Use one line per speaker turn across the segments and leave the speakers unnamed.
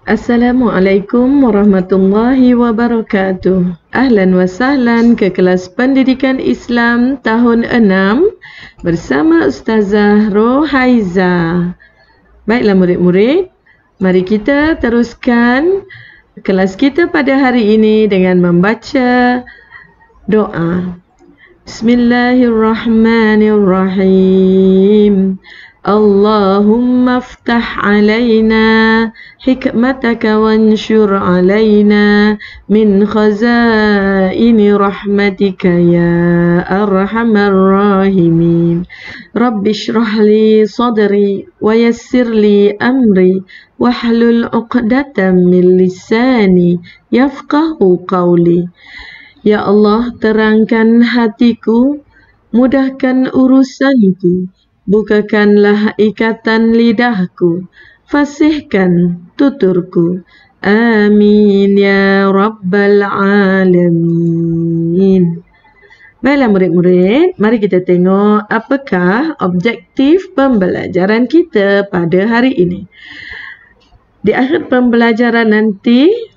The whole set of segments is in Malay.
Assalamualaikum warahmatullahi wabarakatuh. Ahlan wa sahlan ke kelas pendidikan Islam tahun 6 bersama Ustazah Rohaiza. Baiklah murid-murid, mari kita teruskan kelas kita pada hari ini dengan membaca doa. Bismillahirrahmanirrahim. Allahumma aftah alaina hikmataka wanshur alaina min khazaini rahmatika ya arhamar rahimin. Rabbi shrah li sadri wa yassir li amri wahlul 'uqdatam min lisani yafqahu qawli. Ya Allah, terangkan hatiku, mudahkan urusanku, bukakanlah ikatan lidahku, fasihkan tuturku. Amin ya Rabbal Alamin. Baiklah murid-murid, mari kita tengok apakah objektif pembelajaran kita pada hari ini. Di akhir pembelajaran nanti,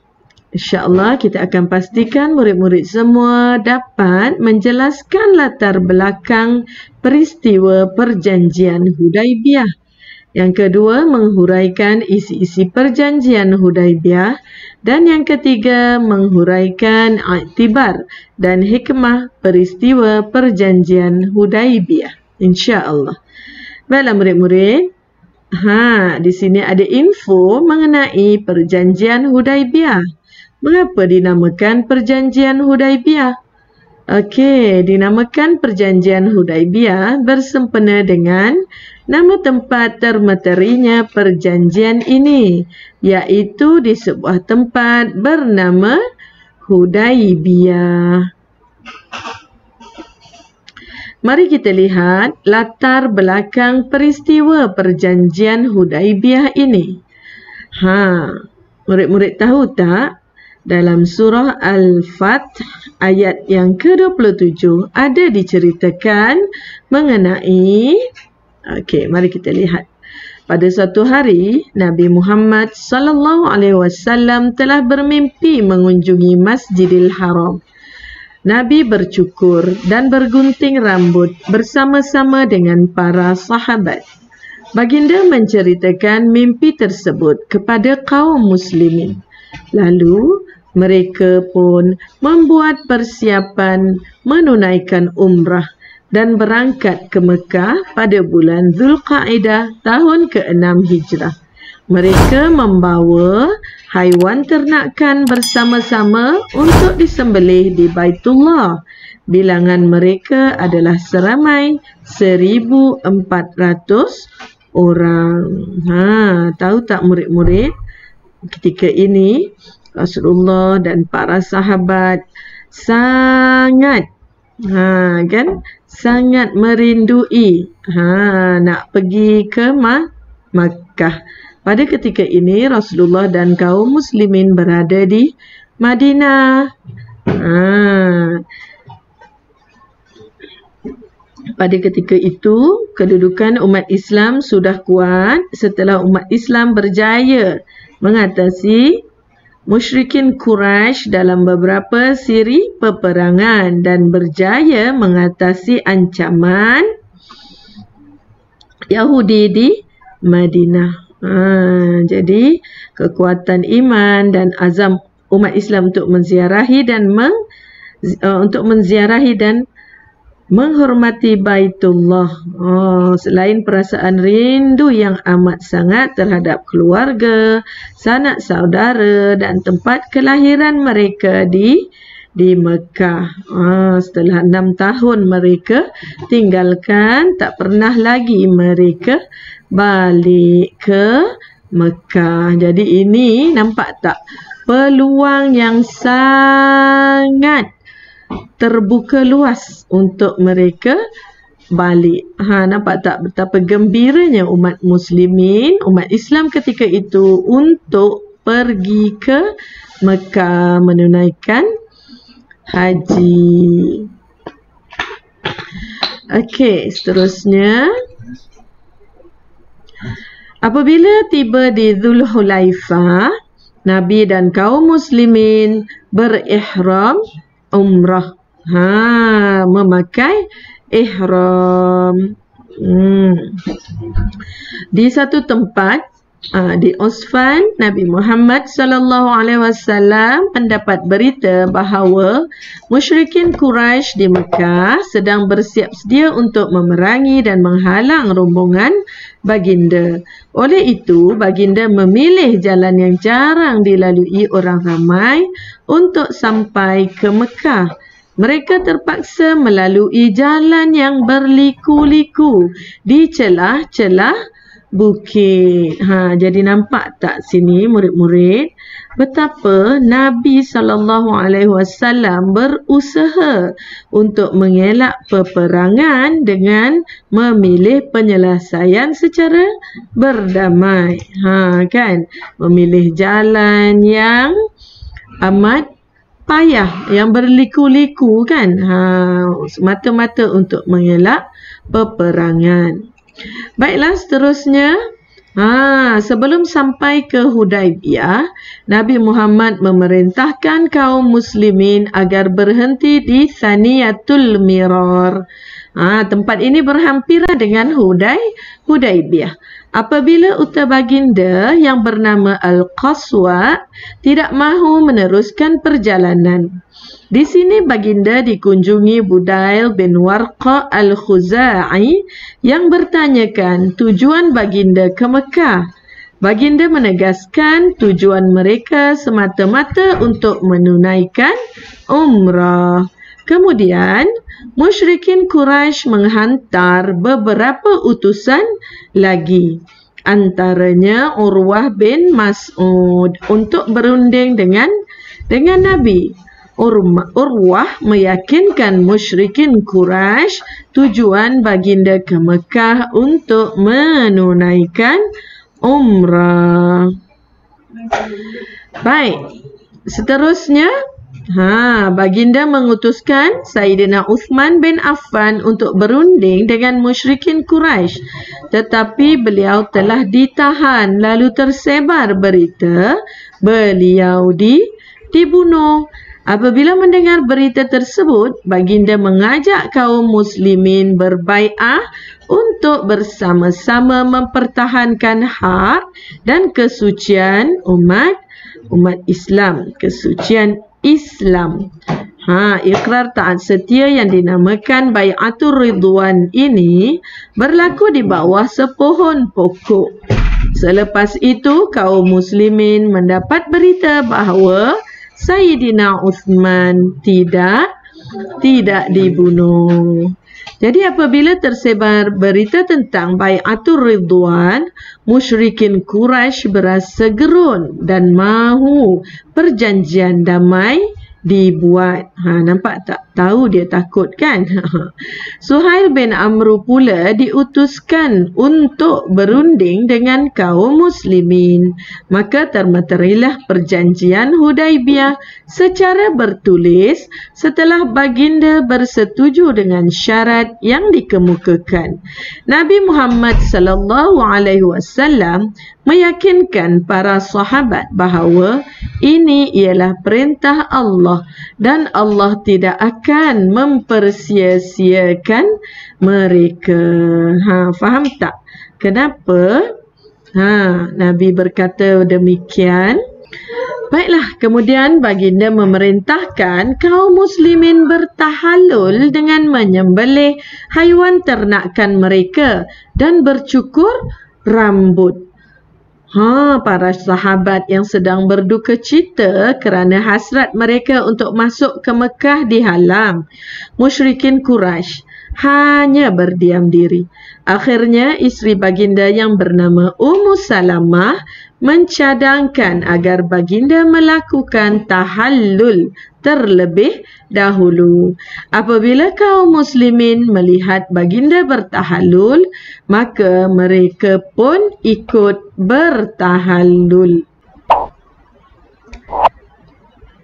InsyaAllah kita akan pastikan murid-murid semua dapat menjelaskan latar belakang peristiwa perjanjian Hudaibiyah. Yang kedua, menghuraikan isi-isi perjanjian Hudaibiyah. Dan yang ketiga, menghuraikan iktibar dan hikmah peristiwa perjanjian Hudaibiyah. InsyaAllah. Baiklah murid-murid. Di sini ada info mengenai perjanjian Hudaibiyah. Mengapa dinamakan perjanjian Hudaibiyah? Okey, dinamakan perjanjian Hudaibiyah bersempena dengan nama tempat termeterinya perjanjian ini, iaitu di sebuah tempat bernama Hudaibiyah. Mari kita lihat latar belakang peristiwa perjanjian Hudaibiyah ini. Murid-murid tahu tak? Dalam surah Al-Fath ayat yang ke-27 ada diceritakan mengenai, mari kita lihat. Pada suatu hari, Nabi Muhammad SAW telah bermimpi mengunjungi Masjidil Haram. Nabi bercukur dan bergunting rambut bersama-sama dengan para sahabat. Baginda menceritakan mimpi tersebut kepada kaum muslimin. Lalu mereka pun membuat persiapan menunaikan umrah dan berangkat ke Mekah pada bulan Zulqa'dah tahun ke-6 Hijrah. Mereka membawa haiwan ternakan bersama-sama untuk disembelih di Baitullah. Bilangan mereka adalah seramai 1,400 orang. Tahu tak murid-murid? Ketika ini Rasulullah dan para sahabat sangat sangat merindui nak pergi ke Makkah. Pada ketika ini Rasulullah dan kaum muslimin berada di Madinah. Pada ketika itu kedudukan umat Islam sudah kuat setelah umat Islam berjaya mengatasi musyrikin Quraisy dalam beberapa siri peperangan dan berjaya mengatasi ancaman Yahudi di Madinah. Jadi kekuatan iman dan azam umat Islam untuk menziarahi dan menghormati Baitullah. Selain perasaan rindu yang amat sangat terhadap keluarga, sanak saudara dan tempat kelahiran mereka di Mekah. Setelah 6 tahun mereka tinggalkan, tak pernah lagi mereka balik ke Mekah. Jadi ini nampak tak peluang yang sangat terbuka luas untuk mereka balik. Nampak tak betapa gembiranya umat muslimin, umat Islam ketika itu untuk pergi ke Mekah menunaikan haji. Okey, seterusnya. Apabila tiba di Zulhulaifah, Nabi dan kaum muslimin berihram umrah. Memakai ihram. Di satu tempat di Usfan, Nabi Muhammad sallallahu alaihi wasallam mendapat berita bahawa musyrikin Quraisy di Mekah sedang bersiap sedia untuk memerangi dan menghalang rombongan baginda. Oleh itu, baginda memilih jalan yang jarang dilalui orang ramai untuk sampai ke Mekah. Mereka terpaksa melalui jalan yang berliku-liku di celah-celah bukit. Jadi nampak tak sini murid-murid betapa Nabi SAW berusaha untuk mengelak peperangan dengan memilih penyelesaian secara berdamai. Kan? Memilih jalan yang amat payah, yang berliku-liku kan, semata-mata untuk mengelak peperangan. Baiklah, seterusnya, sebelum sampai ke Hudaibiyah, Nabi Muhammad memerintahkan kaum muslimin agar berhenti di Thaniyatul Mirar. Tempat ini berhampiran dengan Hudaibiyah. Apabila uta baginda yang bernama Al-Qaswa tidak mahu meneruskan perjalanan. Di sini baginda dikunjungi Budail bin Warqa Al-Khuzai yang bertanyakan tujuan baginda ke Mekah. Baginda menegaskan tujuan mereka semata-mata untuk menunaikan umrah. Kemudian, musyrikin Quraisy menghantar beberapa utusan lagi. Antaranya Urwah bin Mas'ud untuk berunding dengan Nabi. Urwah meyakinkan musyrikin Quraisy tujuan baginda ke Mekah untuk menunaikan umrah. Baik, seterusnya baginda mengutuskan Sayyidina Uthman bin Affan untuk berunding dengan musyrikin Quraisy, tetapi beliau telah ditahan lalu tersebar berita beliau dibunuh. Apabila mendengar berita tersebut, baginda mengajak kaum muslimin berbai'ah untuk bersama-sama mempertahankan hak dan kesucian umat Islam, kesucian Islam. Ikrar taat setia yang dinamakan Bai'atul Ridwan ini berlaku di bawah sepohon pokok. Selepas itu, kaum muslimin mendapat berita bahawa Sayyidina Uthman tidak dibunuh. Jadi apabila tersebar berita tentang Bai'atul Ridwan, musyrikin Quraisy berasa gerun dan mahu perjanjian damai dibuat. Nampak tak? Tahu dia takut kan? Suhail bin Amru pula diutuskan untuk berunding dengan kaum muslimin. Maka termaterilah perjanjian Hudaibiyah secara bertulis setelah baginda bersetuju dengan syarat yang dikemukakan. Nabi Muhammad sallallahu alaihi wasallam meyakinkan para sahabat bahawa ini ialah perintah Allah dan Allah tidak akan mempersia-siakan mereka. Faham tak? Kenapa Nabi berkata demikian? Baiklah, kemudian baginda memerintahkan kaum muslimin bertahallul dengan menyembelih haiwan ternakan mereka dan bercukur rambut. Para sahabat yang sedang berduka cita kerana hasrat mereka untuk masuk ke Mekah dihalang. Musyrikin Quraisy hanya berdiam diri. Akhirnya isteri baginda yang bernama Ummu Salamah mencadangkan agar baginda melakukan tahallul terlebih dahulu. Apabila kaum muslimin melihat baginda bertahallul, maka mereka pun ikut bertahallul.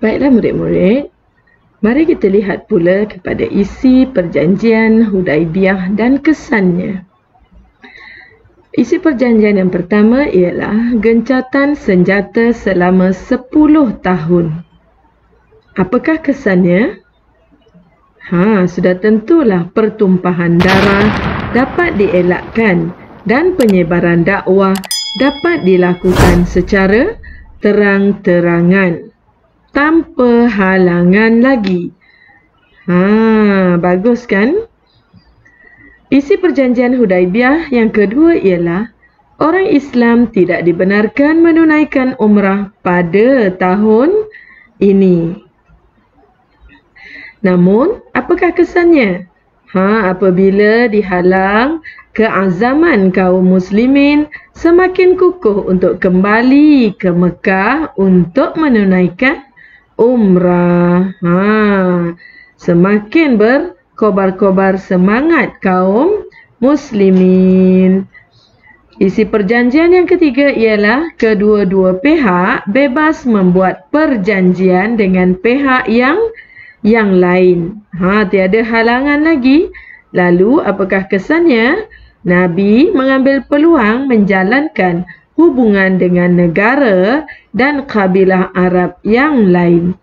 Baiklah murid-murid, mari kita lihat pula kepada isi perjanjian Hudaibiyah dan kesannya. Isi perjanjian yang pertama ialah gencatan senjata selama 10 tahun. Apakah kesannya? Sudah tentulah pertumpahan darah dapat dielakkan dan penyebaran dakwah dapat dilakukan secara terang-terangan tanpa halangan lagi. Bagus kan? Isi perjanjian Hudaibiyah yang kedua ialah orang Islam tidak dibenarkan menunaikan umrah pada tahun ini. Namun, apakah kesannya? Apabila dihalang, keazaman kaum muslimin semakin kukuh untuk kembali ke Mekah untuk menunaikan umrah. Semakin berkobar-kobar semangat kaum muslimin. Isi perjanjian yang ketiga ialah kedua-dua pihak bebas membuat perjanjian dengan pihak yang lain. Tiada halangan lagi. Lalu apakah kesannya? Nabi mengambil peluang menjalankan hubungan dengan negara dan kabilah Arab yang lain.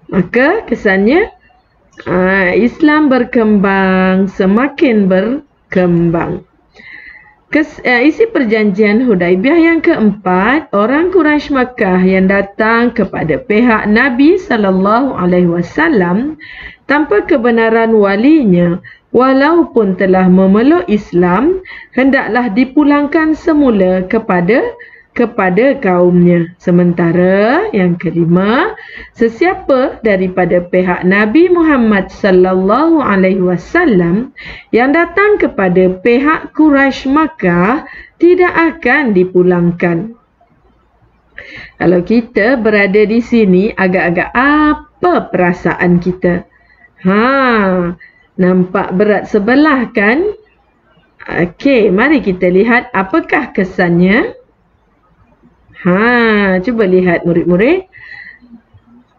Maka kesannya Islam berkembang, semakin berkembang. Isi perjanjian Hudaibiyah yang keempat, orang Quraisy Makkah yang datang kepada pihak Nabi SAW tanpa kebenaran walinya, walaupun telah memeluk Islam, hendaklah dipulangkan semula kepada kaumnya. Sementara yang kelima, sesiapa daripada pihak Nabi Muhammad SAW yang datang kepada pihak Quraisy Makkah tidak akan dipulangkan. Kalau kita berada di sini, agak-agak apa perasaan kita? Nampak berat sebelah kan? Okey, mari kita lihat apakah kesannya. Cuba lihat murid-murid.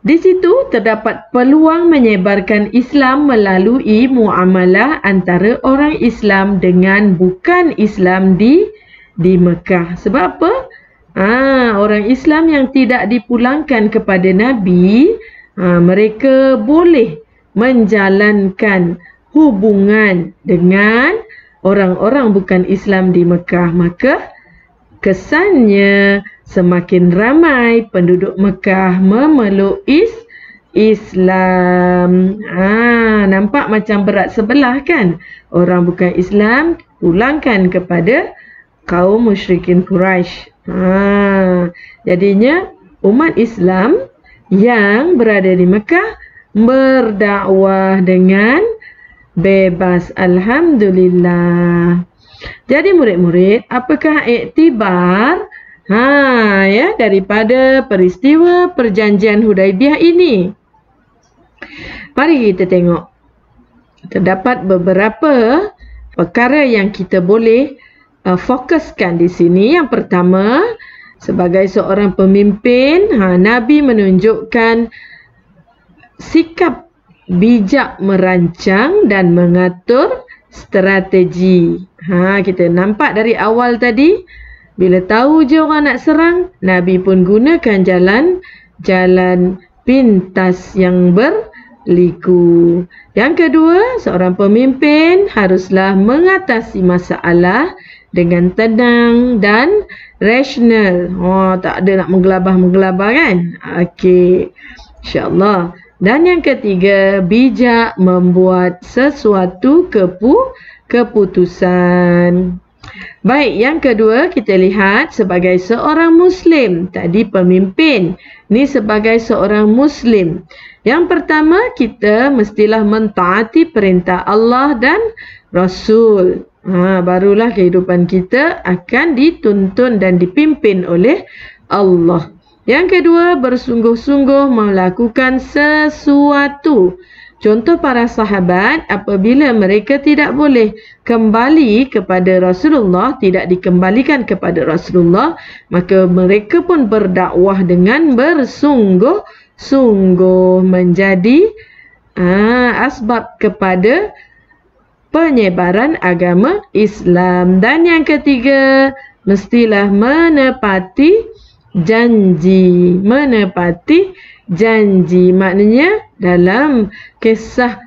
Di situ terdapat peluang menyebarkan Islam melalui muamalah antara orang Islam dengan bukan Islam di Mekah. Sebab apa? Orang Islam yang tidak dipulangkan kepada Nabi, mereka boleh menjalankan hubungan dengan orang-orang bukan Islam di Mekah. Maka kesannya semakin ramai penduduk Mekah memeluk Islam. Nampak macam berat sebelah kan? Orang bukan Islam pulangkan kepada kaum musyrikin Quraisy. Jadinya umat Islam yang berada di Mekah berdakwah dengan bebas. Alhamdulillah. Jadi murid-murid, apakah iktibar daripada peristiwa perjanjian Hudaibiyah ini? Mari kita tengok. Terdapat beberapa perkara yang kita boleh fokuskan di sini. Yang pertama, sebagai seorang pemimpin, Nabi menunjukkan sikap bijak merancang dan mengatur strategi. Kita nampak dari awal tadi, bila tahu je orang nak serang, Nabi pun gunakan jalan pintas yang berliku. Yang kedua, seorang pemimpin haruslah mengatasi masalah dengan tenang dan rasional. Tak ada nak menggelabah-menggelabah kan? Okey, insyaAllah. Dan yang ketiga, bijak membuat sesuatu keputusan. Baik, yang kedua kita lihat sebagai seorang Muslim. Tadi pemimpin, ni sebagai seorang Muslim. Yang pertama, kita mestilah mentaati perintah Allah dan Rasul. Barulah kehidupan kita akan dituntun dan dipimpin oleh Allah. Yang kedua, bersungguh-sungguh melakukan sesuatu. Contoh para sahabat, apabila mereka tidak boleh kembali kepada Rasulullah, tidak dikembalikan kepada Rasulullah, maka mereka pun berdakwah dengan bersungguh-sungguh, menjadi asbab kepada penyebaran agama Islam. Dan yang ketiga, mestilah menepati janji. Menepati janji maknanya dalam kisah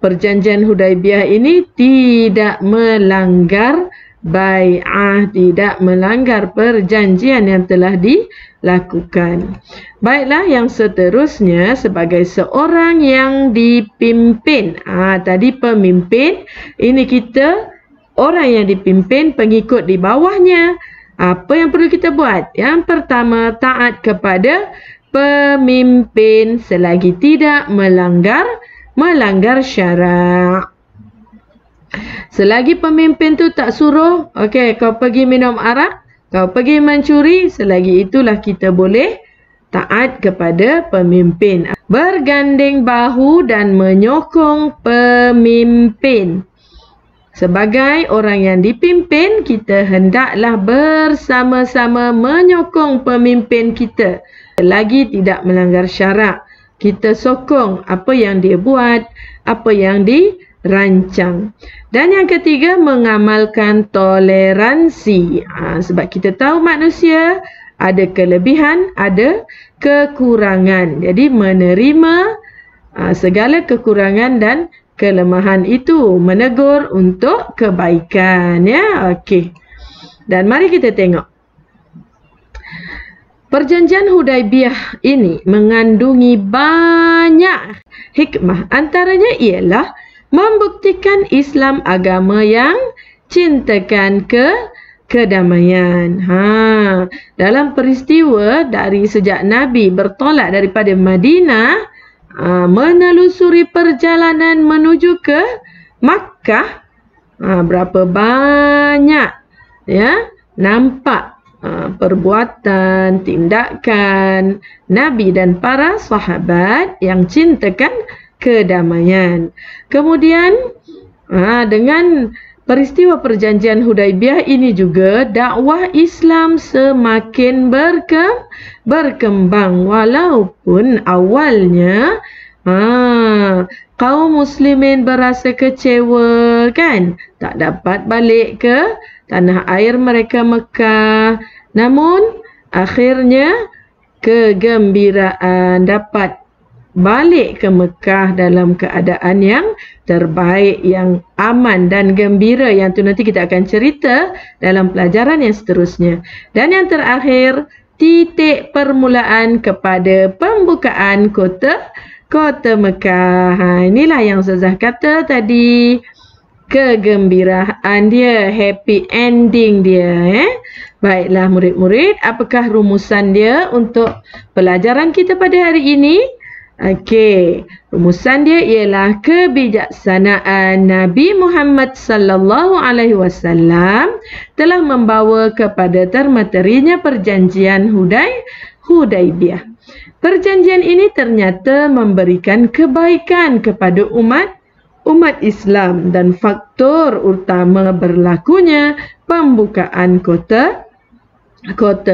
perjanjian Hudaibiyah ini tidak melanggar bai'ah, tidak melanggar perjanjian yang telah dilakukan. Baiklah, yang seterusnya sebagai seorang yang dipimpin. Tadi pemimpin, ini kita orang yang dipimpin, pengikut di bawahnya. Apa yang perlu kita buat? Yang pertama, taat kepada pemimpin selagi tidak melanggar syarak. Selagi pemimpin tu tak suruh, okey, kau pergi minum arak, kau pergi mencuri, selagi itulah kita boleh taat kepada pemimpin. Bergandeng bahu dan menyokong pemimpin. Sebagai orang yang dipimpin, kita hendaklah bersama-sama menyokong pemimpin kita. Selagi tidak melanggar syarak, kita sokong apa yang dia buat, apa yang dirancang. Dan yang ketiga, mengamalkan toleransi. Sebab kita tahu manusia ada kelebihan, ada kekurangan. Jadi menerima segala kekurangan dan kelemahan itu, menegur untuk kebaikan, ya. Okey. Dan mari kita tengok. Perjanjian Hudaibiyah ini mengandungi banyak hikmah. Antaranya ialah membuktikan Islam agama yang cintakan kedamaian. Dalam peristiwa dari sejak Nabi bertolak daripada Madinah, menelusuri perjalanan menuju ke Makkah, berapa banyak ya nampak perbuatan, tindakan Nabi dan para sahabat yang cintakan kedamaian. Kemudian dengan peristiwa perjanjian Hudaibiyah ini juga dakwah Islam semakin berkembang, walaupun awalnya kaum muslimin berasa kecewa, kan, tak dapat balik ke tanah air mereka Mekah. Namun akhirnya kegembiraan dapat balik ke Mekah dalam keadaan yang terbaik, yang aman dan gembira, yang tu nanti kita akan cerita dalam pelajaran yang seterusnya. Dan yang terakhir, titik permulaan kepada pembukaan kota Mekah. Inilah yang Ustazah kata tadi, kegembiraan dia, happy ending dia. Baiklah murid-murid, apakah rumusan dia untuk pelajaran kita pada hari ini? Okey, rumusan dia ialah kebijaksanaan Nabi Muhammad sallallahu alaihi wasallam telah membawa kepada termaterinya perjanjian Hudaibiyah. Perjanjian ini ternyata memberikan kebaikan kepada umat Islam dan faktor utama berlakunya pembukaan kota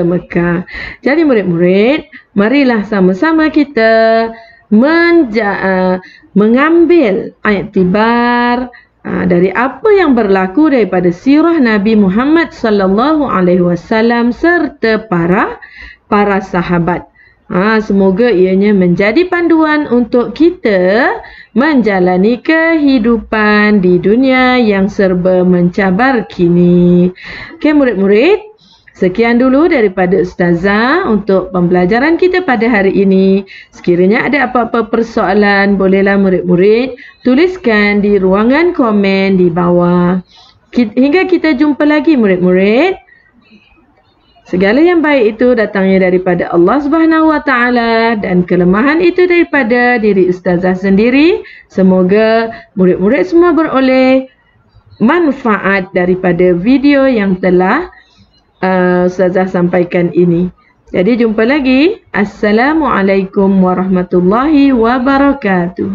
Mekah. Jadi murid-murid, marilah sama-sama kita mengambil iktibar dari apa yang berlaku daripada sirah Nabi Muhammad sallallahu alaihi wasallam serta para sahabat. Semoga ianya menjadi panduan untuk kita menjalani kehidupan di dunia yang serba mencabar kini. Okey murid-murid, sekian dulu daripada Ustazah untuk pembelajaran kita pada hari ini. Sekiranya ada apa-apa persoalan, bolehlah murid-murid tuliskan di ruangan komen di bawah. Hingga kita jumpa lagi murid-murid. Segala yang baik itu datangnya daripada Allah Subhanahu Wa Taala dan kelemahan itu daripada diri Ustazah sendiri. Semoga murid-murid semua beroleh manfaat daripada video yang telah Ustazah sampaikan ini. Jadi jumpa lagi. Assalamualaikum warahmatullahi wabarakatuh.